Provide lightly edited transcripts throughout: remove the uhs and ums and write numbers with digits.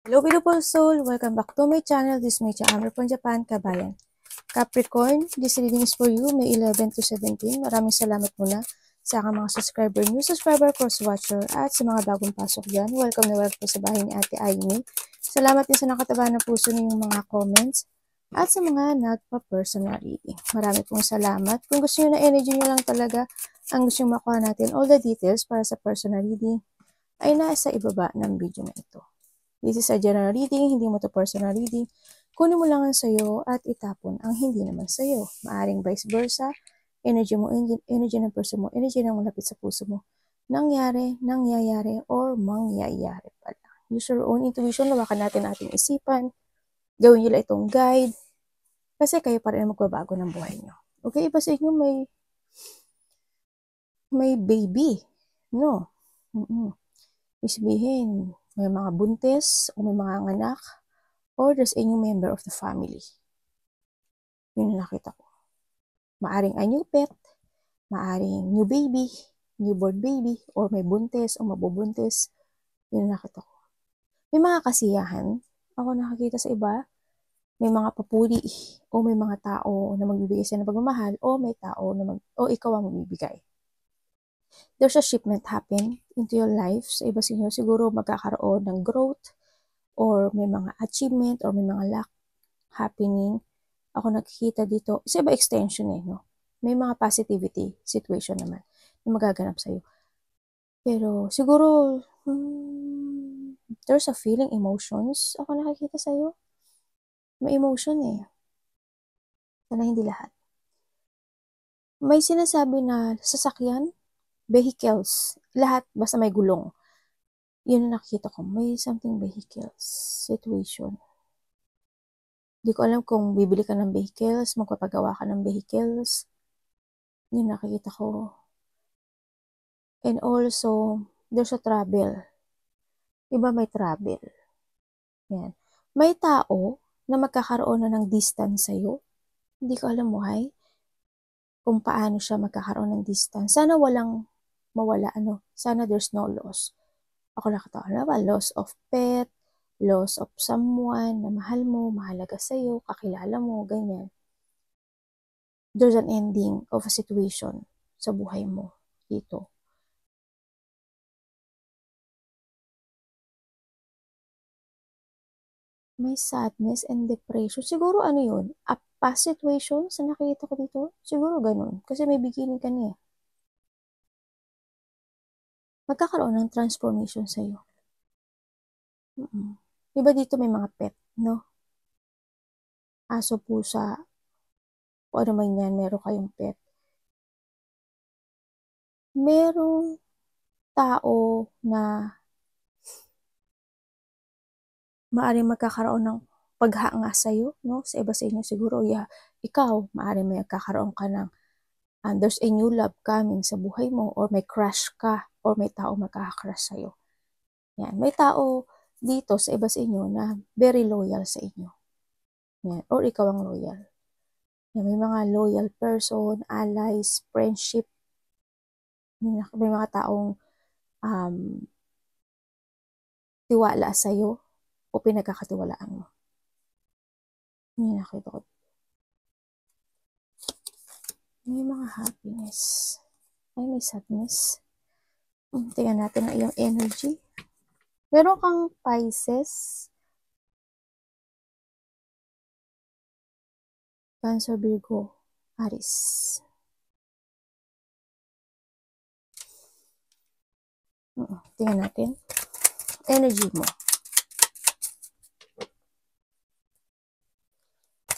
Hello beautiful soul, welcome back to my channel. This is Mecha Amber from Japan, Kabayan. Capricorn, this reading is for you, May 11 to 17. Maraming salamat muna sa aking mga subscriber, new subscriber, cross-watcher, at sa mga bagong pasok dyan. Welcome na welcome sa bahay ni Ate Aimee. Salamat din sa nakataba ng puso ninyong mga comments at sa mga nagpa-personal reading. Marami pong salamat. Kung gusto nyo na energy nyo lang talaga, ang gusto nyo makuha natin, all the details para sa personal reading ay nasa ibaba ng video na ito. This is a general reading, hindi mo to personal reading. Kunin mo lang ang sayo at itapon ang hindi naman sayo. Maaring vice versa, energy mo, energy ng person mo, energy ng malapit sa puso mo. Nangyari, nangyayari, or mangyayari pala. Use your own intuition, lawakan natin ating isipan. Gawin nyo lang itong guide. Kasi kayo pa rin magbabago ng buhay nyo. Okay, iba sa inyo may baby. No. Sabihin, may mga buntis, o may mga anak, or there's a new member of the family. Yun ang nakita ko. Maaring a new pet, maaring new baby, newborn baby, or may buntis o mabubuntis. Yun ang nakita ko. May mga kasiyahan, ako nakakita sa iba, may mga papuri, o may mga tao na magbibigay sa ng pagmamahal, o may tao na o ikaw ang magbibigay. There's a shipment happen into your life. Sa iba sa inyo, siguro magkakaroon ng growth, or may mga achievement, or may mga luck happening. Ako nakikita dito, sa iba extension no? May mga positivity situation naman na magaganap sa'yo. Pero siguro, there's a feeling, emotions. Ako nakikita sa'yo. May emotion Sana hindi lahat. May sinasabi na sasakyan, vehicles, lahat basta may gulong. Yun ang nakikita ko. May something vehicles situation. Hindi ko alam kung bibili ka ng vehicles, magpapagawa ka ng vehicles. Yun nakikita ko. And also, there's a travel. Iba may travel. Yan. May tao na magkakaroon na ng distance sa'yo. Hindi ko alam why. Kung paano siya magkakaroon ng distance. Sana walang mawala, Sana there's no loss. Ako nakatawa na ba? Loss of pet, loss of someone na mahal mo, mahalaga sa'yo, kakilala mo, ganyan. There's an ending of a situation sa buhay mo dito. May sadness and depression. Siguro yun? A past situation sa nakikita ko dito? Siguro ganun. Kasi may beginning ka niya. Magkakaroon ng transformation sa'yo. Diba dito may mga pet, no? Aso, pusa, o ano man yan, meron kayong pet. Merong tao na maaaring magkakaroon ng paghanga sa'yo, no? Sa iba sa inyo siguro, ikaw, maaaring may magkakaroon ka ng there's a new love coming sa buhay mo, or may crush ka, or may tao magkaka-crush sa'yo. Yan. May tao dito sa iba sa inyo na very loyal sa inyo. Yan. Or ikaw ang loyal. Yan. May mga loyal person, allies, friendship. May mga taong tiwala sa'yo o pinagkakatiwalaan mo. Yan nakita ko. May mga happiness. Ay, may sadness. Tingnan natin ang iyong energy. Meron kang Pisces, Cancer, Virgo, Aries. Tingnan natin. Energy mo.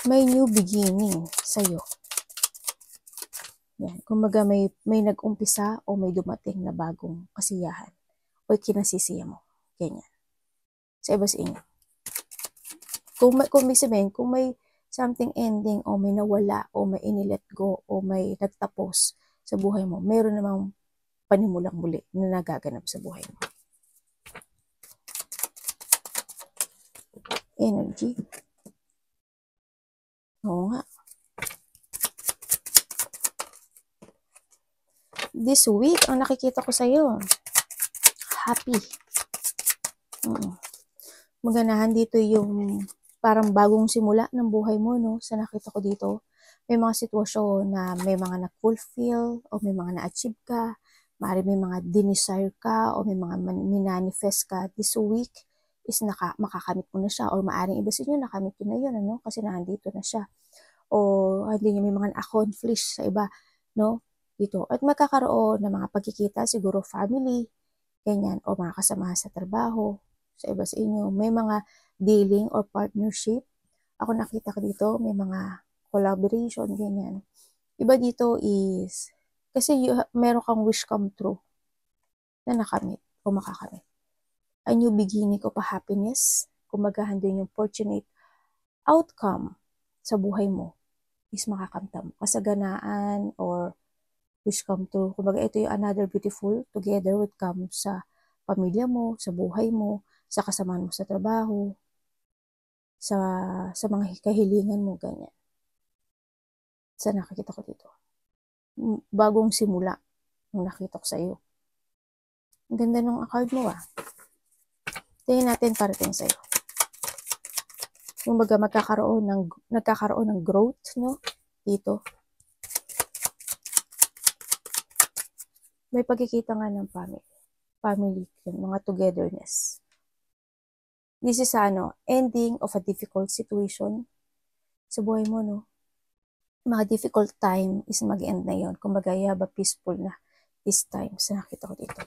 May new beginning sa'yo. Yan. Kumbaga may nag-umpisa o may dumating na bagong kasiyahan o kinasisiya mo. Ganyan. Sa iba sa inyo. Kung may something ending o may nawala o may inilet go o may nagtapos sa buhay mo, meron namang panimulang muli na nagaganap sa buhay mo. Energy. Oo nga. This week, ang nakikita ko sa'yo, happy. maganahan dito yung parang bagong simula ng buhay mo, no? Sa nakita ko dito, may mga sitwasyon na may mga na-fulfill o may mga na-achieve ka, maaari may mga dinesire ka o may mga minanifest ka this week is makakamit mo na siya or maaaring iba sa inyo nakamit yun na yun, ano? Kasi nandito na siya. O hindi niya may mga na-accomplish sa iba, no? Dito. At magkakaroon ng mga pagkikita, siguro family, ganyan, o mga kasamahan sa trabaho, sa iba sa inyo. May mga dealing or partnership. Ako nakita ko dito, may mga collaboration, ganyan. Iba dito is, kasi meron kang wish come true na nakamit o makakamit. A new beginning of a happiness, kumbaga handun yung fortunate outcome sa buhay mo is makakamtam. Kasaganaan or wish come true. Kumbaga ito yung another beautiful together with come sa pamilya mo, sa buhay mo, sa kasamahan mo sa trabaho, sa mga kahilingan mo, ganyan. Sa nakikita ko dito. Bagong simula ang nakita ko sa iyo. Ang ganda ng card mo Tingnan natin parating sa iyo. Kumbaga nagkakaroon ng growth, no? Dito. May pagkikita nga ng family, mga togetherness. This is ending of a difficult situation sa buhay mo, no? Mga difficult time is mag-end na yon. Kumbaga, you have a peaceful na this time. Sa nakita ko dito.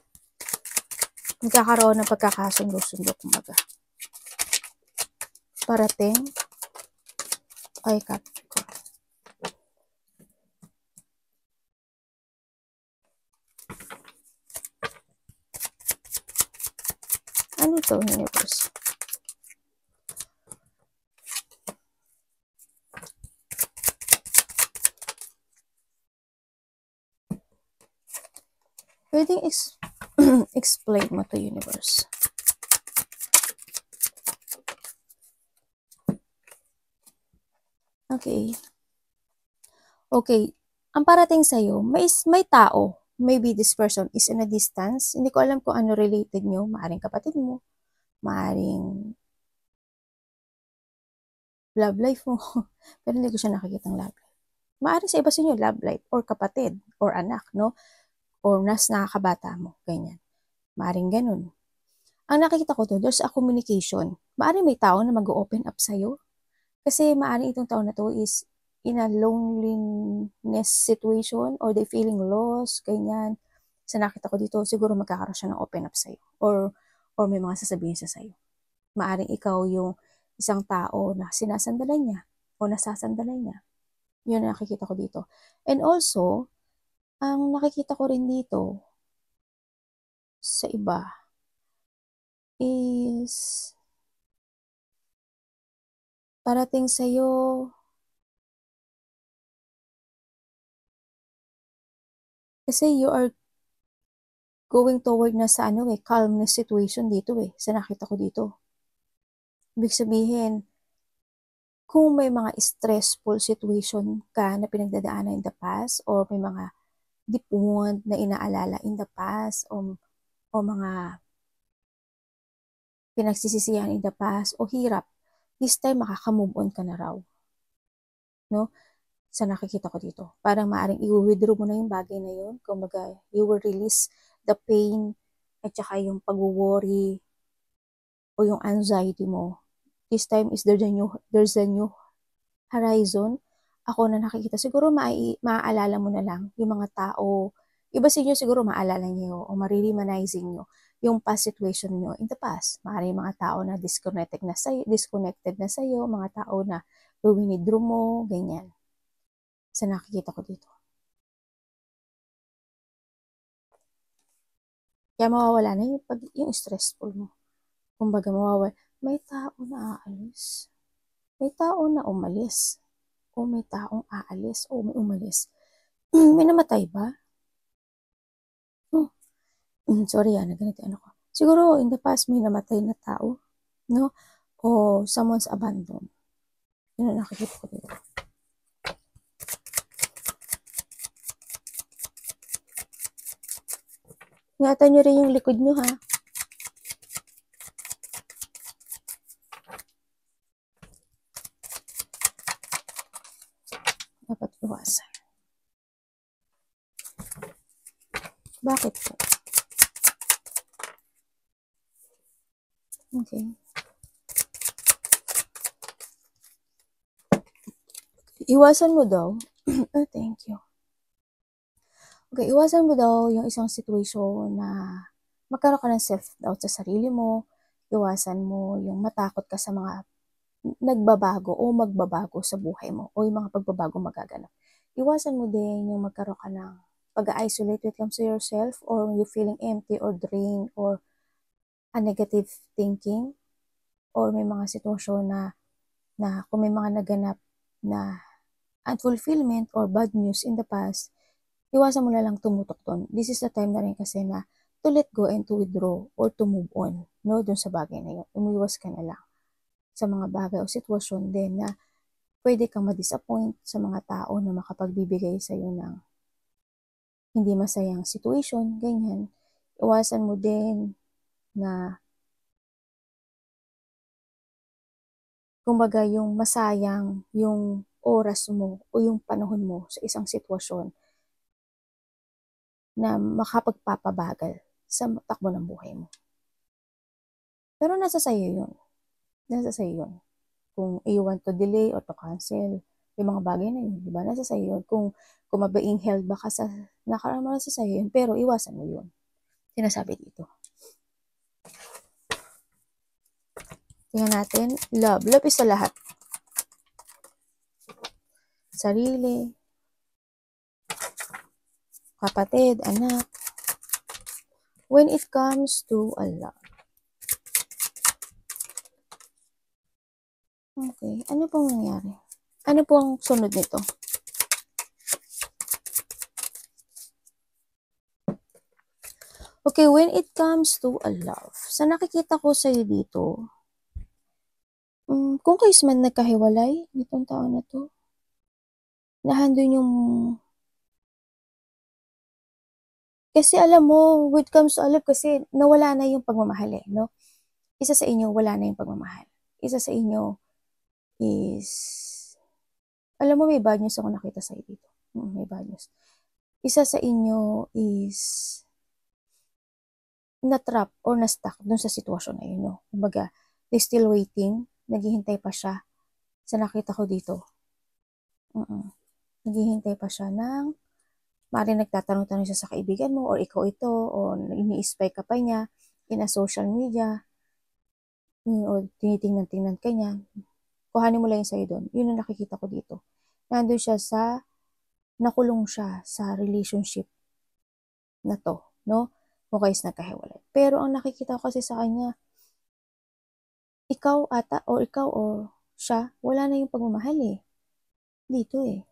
Magkakaroon ng pagkakasundo-sundo, kumbaga. Parating kay Capricorn. Ano ito, universe? Pwedeng explain mo to, universe. Okay. Okay. Ang parating sa'yo, may tao. Maybe this person is in a distance. Hindi ko alam kung ano related nyo. Maaring kapatid mo. Maaring love life mo. Pero hindi ko siya nakikita ng love life. Maaring sa iba sa inyo, love life or kapatid or anak, no? Or nakakabata mo. Ganyan. Maaring ganun. Ang nakikita ko to, there's a communication. Maaring may tao na mag-open up sa'yo. Kasi maaring itong tao na to is in a loneliness situation or they feeling lost, ganyan. Sa nakita ko dito, siguro magkakaroon siya ng open up sa'yo. Or may mga sasabihin siya sa'yo. Maaring ikaw yung isang tao na sinasandalan niya o nasasandalan niya. Yun ang nakikita ko dito. And also, ang nakikita ko rin dito sa iba is parating sa'yo kasi you are going toward na sa calmness situation dito sa nakita ko dito. Ibig sabihin, kung may mga stressful situation ka na pinagdadaanan in the past or may mga deep wound na inaalala in the past o mga pinagsisisihan in the past o hirap, this time makaka-move on ka na raw. No? Sa nakikita ko dito. Parang maaring i-withdraw mo na yung bagay na yun. Kumbaga, you will release the pain at saka yung pag-worry o yung anxiety mo. This time is there's a new horizon. Ako na nakikita. Siguro maaalala mo na lang yung mga tao. Iba sa inyo siguro maaalala niyo o mariremanizing nyo yung past situation nyo in the past. Maaari mga tao na disconnected na sa'yo, mga tao na winidrew mo, ganyan. Sa nakikita ko dito. Kaya mawawala na yung stressful mo. Kumbaga mawawala. May tao na aalis. May tao na umalis. O may taong aalis. O may umalis. May namatay ba? Sorry naganito ko. Siguro in the past may namatay na tao. No? O someone's abandoned. Yun ang nakikita ko dito. Ingatan nyo rin yung likod nyo, ha? Iwasan. Bakit po? Okay. Iwasan mo daw. Oh, thank you. Okay, iwasan mo daw yung isang situation na magkaroon ka ng self-doubt sa sarili mo. Iwasan mo yung matakot ka sa mga nagbabago o magbabago sa buhay mo o yung mga pagbabago magaganap. Iwasan mo din yung magkaroon ka ng pag-isolate when it comes to yourself or you feeling empty or drained or a negative thinking or may mga sitwasyon na kung may mga naganap na unfulfillment or bad news in the past, iwasan mo na lang tumutok doon. This is the time na rin kasi na to let go and to withdraw or to move on, no, dun sa bagay na yun. Umiwas ka na lang sa mga bagay o sitwasyon din na pwede kang ma-disappoint sa mga tao na makapagbibigay sa iyo ng hindi masayang situation, ganyan. Iwasan mo din na kumbaga yung masayang yung oras mo o yung panahon mo sa isang sitwasyon na makapagpapabagal sa takbo ng buhay mo. Pero nasa sayo yun. Nasa sayo yun. Kung you want to delay or to cancel, yung mga bagay na yun, di ba? Nasa sayo yun. Kung mabeing held ba ka sa nakaraan mo, nasa sayo yun. Pero iwasan mo yun. Sinasabi dito. Tingnan natin. Love. Love is sa lahat. Sarili, kapatid, anak. When it comes to Allah. Okay. Ano pong nangyari? Ano pong sunod nito? Okay, when it comes to a love, sa nakikita ko sa'yo dito, kung kayo man nagkahiwalay, nitong taon na to, nahandun yung, kasi alam mo, when it comes to a love, kasi nawala na yung pagmamahal eh, no? Isa sa inyo, wala na yung pagmamahal. Isa sa inyo is, alam mo, may bad news ako nakita sa'yo dito. May bad news. Isa sa inyo is, na-trap or na-stuck dun sa sitwasyon na yun, no? Kumbaga, they still waiting, naghihintay pa siya sa nakita ko dito. Naghihintay pa siya ng, maaaring nagtatanong-tanong siya sa kaibigan mo or ikaw ito o ini-spy ka pa niya in a social media o tinitingnan-tingnan ka niya. Kuhanin mo lang yung sa'yo doon. Yun ang nakikita ko dito. Nandun siya nakulong siya sa relationship na to, no? Kung kayo nagkahiwalay. Pero ang nakikita ko kasi sa kanya, ikaw o siya, wala na yung pagmamahal eh. Dito eh.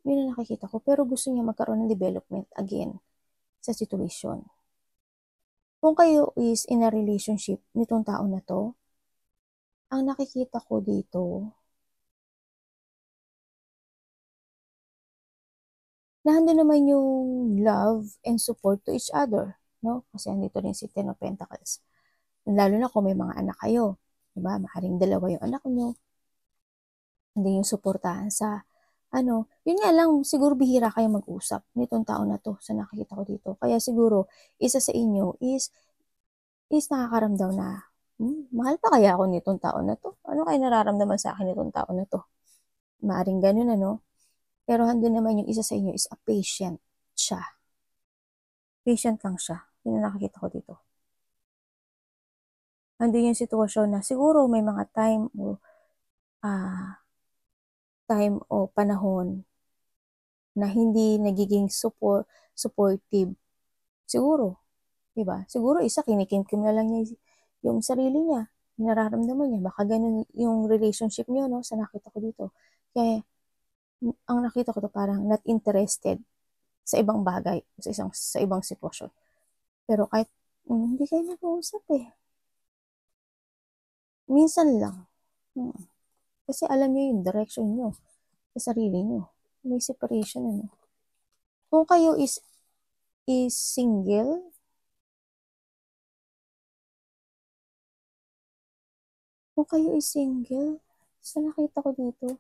Yun ang nakikita ko. Pero gusto niya magkaroon ng development again sa situation. Kung kayo is in a relationship nitong tao na to, ang nakikita ko dito, nandun naman yung love and support to each other, no? Kasi andito rin si Ten of Pentacles. Lalo na kung may mga anak kayo, diba? Maaaring dalawa yung anak nyo. Hindi yung suportahan sa yun nga lang, siguro bihira kayo mag-usap nitong tao na to sa nakikita ko dito. Kaya siguro, isa sa inyo is nakakaramdaw na, mahal pa kaya ako nitong tao na to? Ano kaya nararamdaman sa akin nitong tao na to? Maaring ganun, ano? Pero handun naman yung isa sa inyo is a patient siya. Patient lang siya. Yun ang nakikita ko dito. Handun yung sitwasyon na siguro may mga time o panahon na hindi nagiging supportive. Siguro. Diba? Siguro isa, kinikim na lang niya yung sarili niya. Nararamdaman niya. Baka ganun yung relationship niyo, no? Sa nakita ko dito. Kaya, ang nakita ko to parang not interested sa ibang bagay, sa ibang sitwasyon. Pero kahit hindi kayo nag-uusap eh. Minsan lang. Kasi alam niyo yung direction niyo sa sarili niyo. May separation, ano. Kung kayo is single, sa nakita ko dito,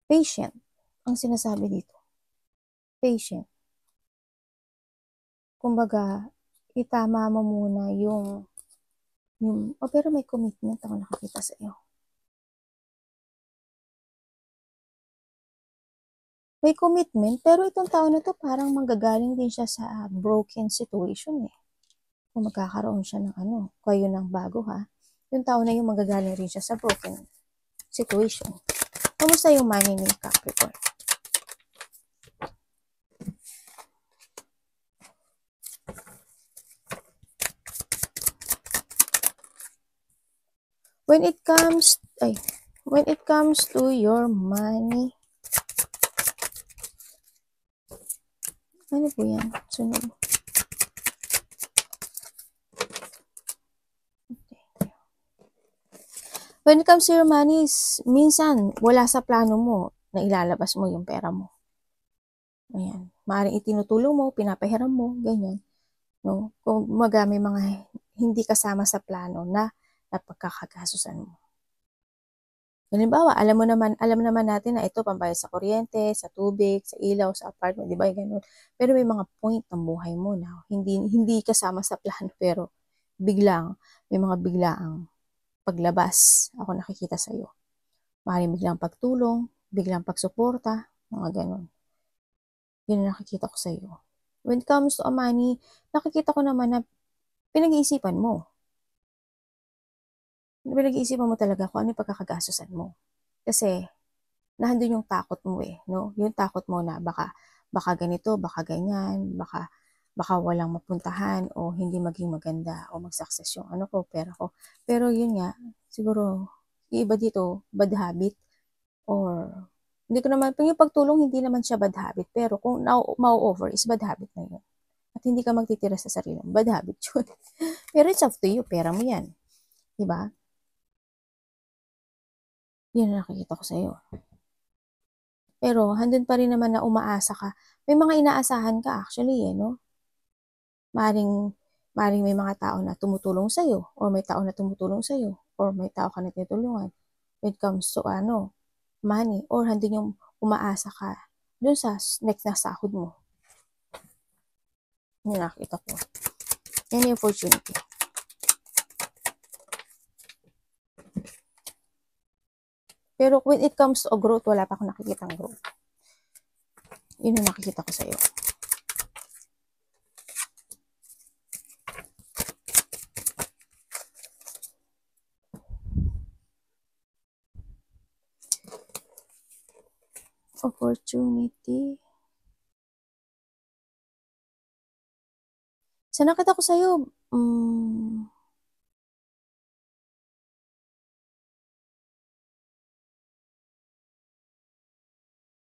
Patient. Ang sinasabi dito. Patient. Kumbaga, itama mo muna yung pero may commitment ako nakakita sa iyo. May commitment, pero itong tao na to parang manggagaling din siya sa broken situation eh. Kung magkakaroon siya ng kayo ng bago ha. Yung tao na yung manggagaling rin siya sa broken situation. Kamusta yung money ni Capricorn? When it comes to your money, ano po yan? Sunod. Okay. When it comes to your money, minsan wala sa plano mo na ilalabas mo yung pera mo. Ayan. Maaaring itinutulong mo, pinapahiram mo, ganyan. No? Kung may mga hindi kasama sa plano na napagkakagasusan mo. Halimbawa, alam naman natin na ito pambayad sa kuryente, sa tubig, sa ilaw, sa apartment, di ba? Ganun. Pero may mga point ng buhay mo na hindi kasama sa plano pero may mga biglaang paglabas ako nakikita sa iyo. Maaaring biglang pagtulong, biglang pagsuporta, mga ganun. Yun ang nakikita ko sa iyo. When it comes to money, nakikita ko naman na pinag-iisipan mo. Pinag-iisipan mo talaga kung ano yung pagkakagastusan mo. Kasi, nandun yung takot mo eh, no? Yung takot mo na baka ganito, baka ganyan, baka walang mapuntahan o hindi maging maganda o mag-success yung pera ko. Pero yun nga, siguro, yung iba dito, bad habit or hindi ko naman, yung pagtulong hindi naman siya bad habit, pero kung ma-over is bad habit na yun. At hindi ka magtitira sa sarili, bad habit yun. Pero it's up to you, pera mo yan. Diba? Yun ang nakikita ko sa iyo. Pero, handun pa rin naman na umaasa ka. May mga inaasahan ka actually eh, no? Maring may mga tao na tumutulong sa iyo or may tao na tumutulong sa iyo or may tao ka na tinutulungan when it comes to money or handun yung umaasa ka dun sa next na sahod mo. Yun nakita ko. Yan yung opportunity. Pero when it comes to growth, wala pa akong nakikitang growth. Yun yung nakikita ko sa iyo. Opportunity. Sa nakita ko sa iyo,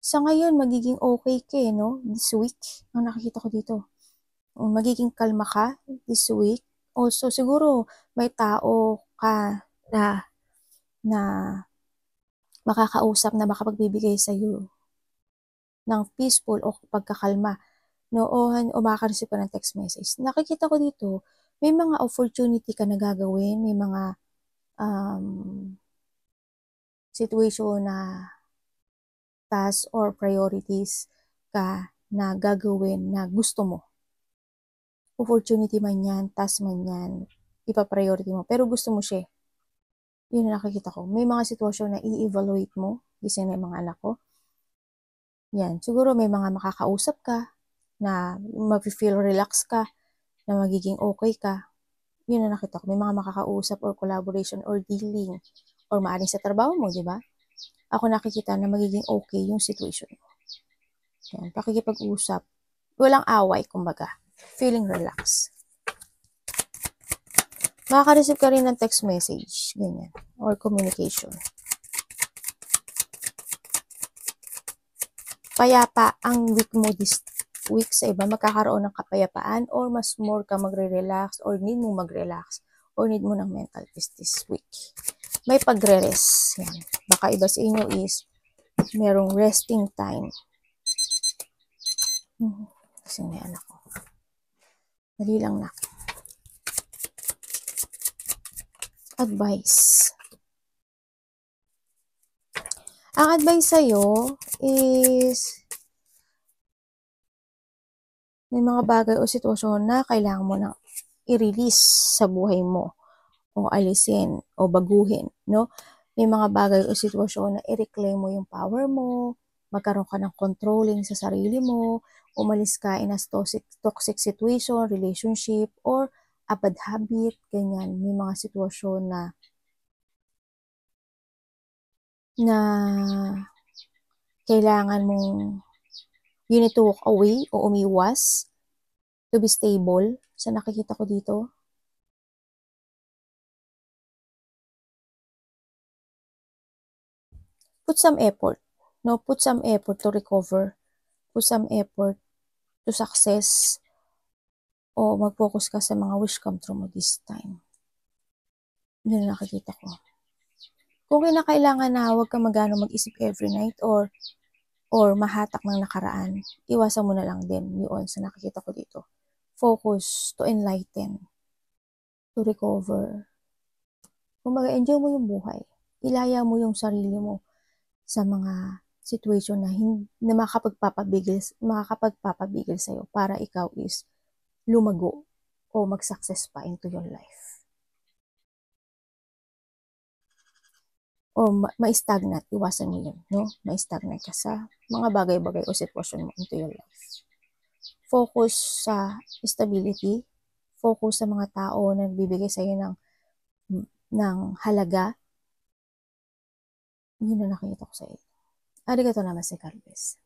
sa ngayon, magiging okay ka no? This week, ang nakikita ko dito. Magiging kalma ka this week. Also, siguro, may tao ka na makakausap na makapagbibigay sa iyo ng peaceful o pagkakalma. No? O makaka-receive ka ng text message. Nakikita ko dito, may mga opportunity ka na gagawin, may mga situation na tasks or priorities ka na gagawin na gusto mo. Opportunity man yan, task man yan, ipa-priority mo, pero gusto mo siya. Yun na nakikita ko. May mga sitwasyon na i-evaluate mo, gising na yung mga anak ko. Yan, siguro may mga makakausap ka, na ma-feel relax ka, na magiging okay ka. Yun na nakita ko. May mga makakausap or collaboration or dealing, or maaring sa trabaho mo, di ba? Ako nakikita na magiging okay yung situation mo. Yan, pakikipag-usap. Walang away, kumbaga. Feeling relax. Makaka-receive ka rin ng text message, ganyan, or communication. Payapa ang week mo this week sa iba, magkakaroon ng kapayapaan or mas more ka magre-relax or need mo mag-relax or need mo ng mental peace this week. May pagre-rest. Yan. Baka iba sa inyo is merong resting time. Kasi may anak ko. Dali lang na. Advice. Ang advice sa'yo is may mga bagay o sitwasyon na kailangan mo na i-release sa buhay mo o alisin o baguhin, no? May mga bagay o sitwasyon na i-reclaim mo yung power mo, magkaroon ka ng controlling sa sarili mo, umalis ka in a toxic situation, relationship, or a bad habit, ganyan. May mga sitwasyon na kailangan mong you need to walk away o umiwas to be stable. Sa nakikita ko dito, put some effort, no? Put some effort to recover, put some effort to success, o mag-focus ka sa mga wish come true mo this time. Yun ang nakikita ko. Kung kinakailangan na huwag ka magano mag-isip every night or mahatak ng nakaraan, iwasan mo na lang din yun sa nakikita ko dito. Focus to enlighten, to recover. Kung mag-enjoy mo yung buhay, ilaya mo yung sarili mo sa mga situation na makakapagpapabigil sa'yo para ikaw is lumago o mag-success pa into your life. O ma-stagnant, iwasan mo yun, no? Ma-stagnant ka sa mga bagay-bagay o sitwasyon mo into your life. Focus sa stability, focus sa mga tao na nagbibigay sa'yo ng halaga. Yun na nakikita ko sa'yo. Arigato namaste, Carlos.